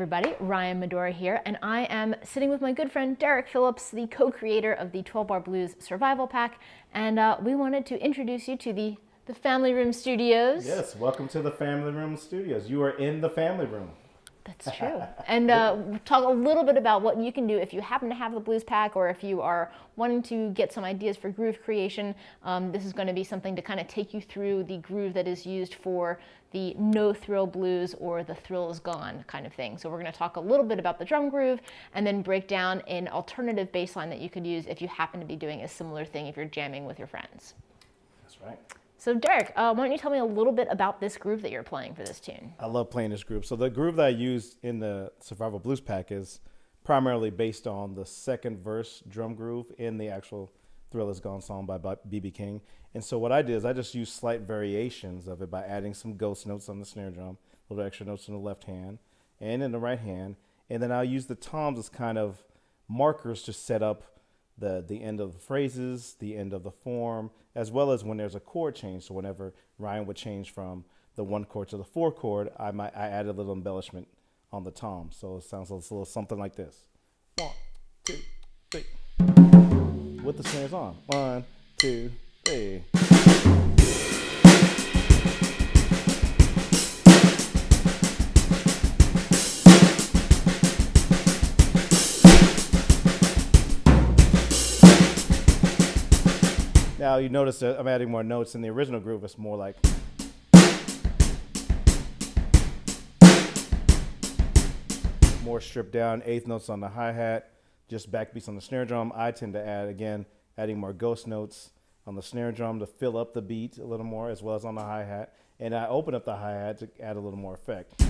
everybody, Ryan Medora here, and I am sitting with my good friend Derek Phillips, the co-creator of the 12 Bar Blues Survival Pack, and we wanted to introduce you to the Family Room Studios. Yes, welcome to the Family Room Studios. You are in the family room. That's true. And talk a little bit about what you can do if you happen to have the blues pack, or if you are wanting to get some ideas for groove creation. This is going to be something to kind of take you through the groove that is used for the no-thrill blues or the thrill is gone kind of thing. So we're going to talk a little bit about the drum groove and then break down an alternative bass line that you could use if you happen to be doing a similar thing if you're jamming with your friends. That's right. So Derek, why don't you tell me a little bit about this groove that you're playing for this tune? I love playing this groove. So the groove that I use in the Survival Blues Pack is primarily based on the second verse drum groove in the actual Thrill Is Gone song by B.B. King. And so what I did is I just used slight variations of it by adding some ghost notes on the snare drum, little extra notes in the left hand and in the right hand. And then I'll use the toms as kind of markers to set up the end of the phrases, the end of the form, as well as when there's a chord change. So whenever Ryan would change from the 1 chord to the 4 chord, I added a little embellishment on the tom. So it sounds a little something like this. 1, 2, 3. With the snares on. 1, 2, 3. Now you notice that I'm adding more notes. In the original groove, it's more like more stripped down, eighth notes on the hi-hat, just backbeats on the snare drum. I tend to add, again, adding more ghost notes on the snare drum to fill up the beat a little more, as well as on the hi-hat. And I open up the hi-hat to add a little more effect.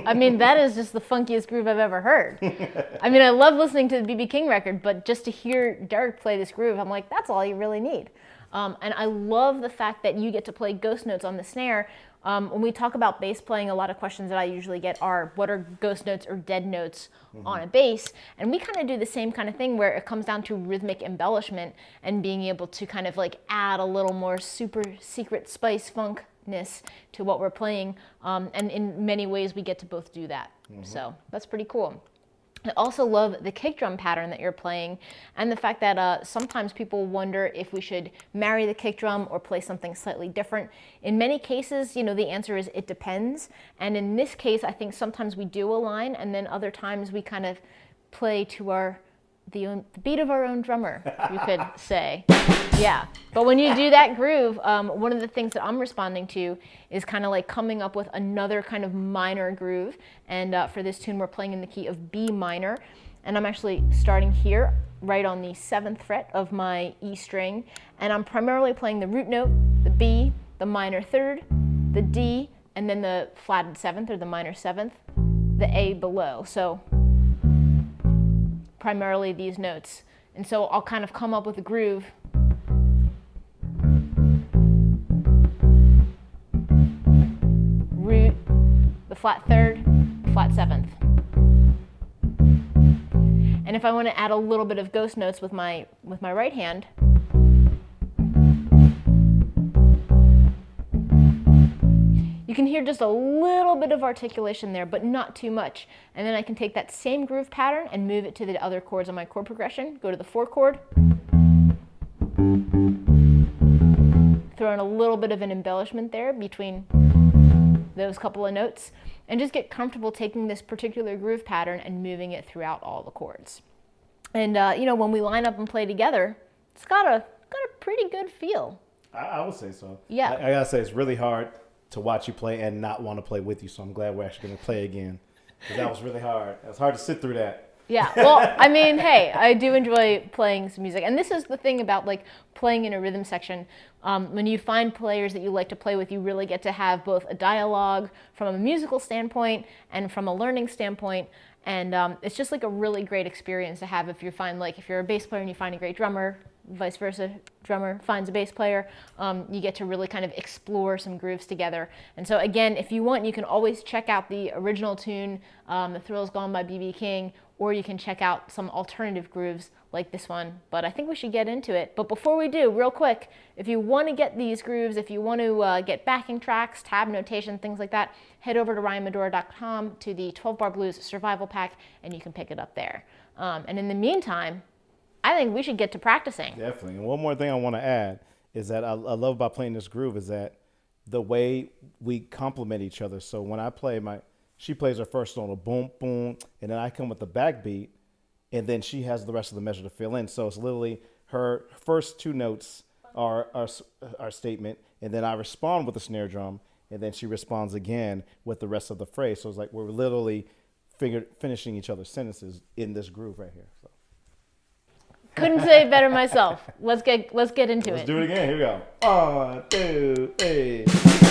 I mean, that is just the funkiest groove I've ever heard. I mean, I love listening to the B.B. King record, but just to hear Derek play this groove, I'm like, that's all you really need. And I love the fact that you get to play ghost notes on the snare. When we talk about bass playing, a lot of questions that I usually get are, what are ghost notes or dead notes on a bass? And we kind of do the same kind of thing where it comes down to rhythmic embellishment and being able to kind of like add a little more super secret spice funk to what we're playing, and in many ways we get to both do that. So that's pretty cool. I also love the kick drum pattern that you're playing, and the fact that sometimes people wonder if we should marry the kick drum or play something slightly different. In many cases, you know, the answer is it depends, and in this case I think sometimes we do align, and then other times we kind of play to the beat of our own drummer, you could say. Yeah, but when you do that groove, one of the things that I'm responding to is kind of like coming up with another kind of minor groove. And for this tune, we're playing in the key of B minor. And I'm actually starting here, right on the 7th fret of my E string. And I'm primarily playing the root note, the B, the minor 3rd, the D, and then the flatted 7th or the minor 7th, the A below. So primarily these notes. And so I'll kind of come up with a groove. Root, the flat 3rd, flat 7th. And if I want to add a little bit of ghost notes with my right hand, you can hear just a little bit of articulation there, but not too much. And then I can take that same groove pattern and move it to the other chords on my chord progression. Go to the 4 chord. Throw in a little bit of an embellishment there between those couple of notes. And just get comfortable taking this particular groove pattern and moving it throughout all the chords. And you know, when we line up and play together, it's got a pretty good feel. I would say so. Yeah. I gotta say, it's really hard to watch you play and not want to play with you. So I'm glad we're actually going to play again, because that was really hard. It was hard to sit through that. Yeah, well, I mean, hey, I do enjoy playing some music. And this is the thing about like playing in a rhythm section. When you find players that you like to play with, you really get to have both a dialogue from a musical standpoint and from a learning standpoint. And it's just like a really great experience to have if you're a bass player and you find a great drummer, vice versa, drummer finds a bass player, you get to really kind of explore some grooves together. And so again, if you want, you can always check out the original tune, The Thrill Is Gone by B.B. King, or you can check out some alternative grooves like this one. But I think we should get into it. But before we do, real quick, if you want to get these grooves, if you want to get backing tracks, tab notation, things like that, head over to ryanmedora.com to the 12-Bar Blues Survival Pack, and you can pick it up there. And in the meantime, I think we should get to practicing. Definitely. And one more thing I want to add is that I love about playing this groove is that the way we complement each other. So when I play she plays her first note, a boom, boom, and then I come with the backbeat, and then she has the rest of the measure to fill in. So it's literally her first two notes are our statement, and then I respond with the snare drum, and then she responds again with the rest of the phrase. So it's like we're literally finishing each other's sentences in this groove right here. So. Couldn't say it better myself. Let's get into it. Let's do it again. Here we go. 1, 2, 3.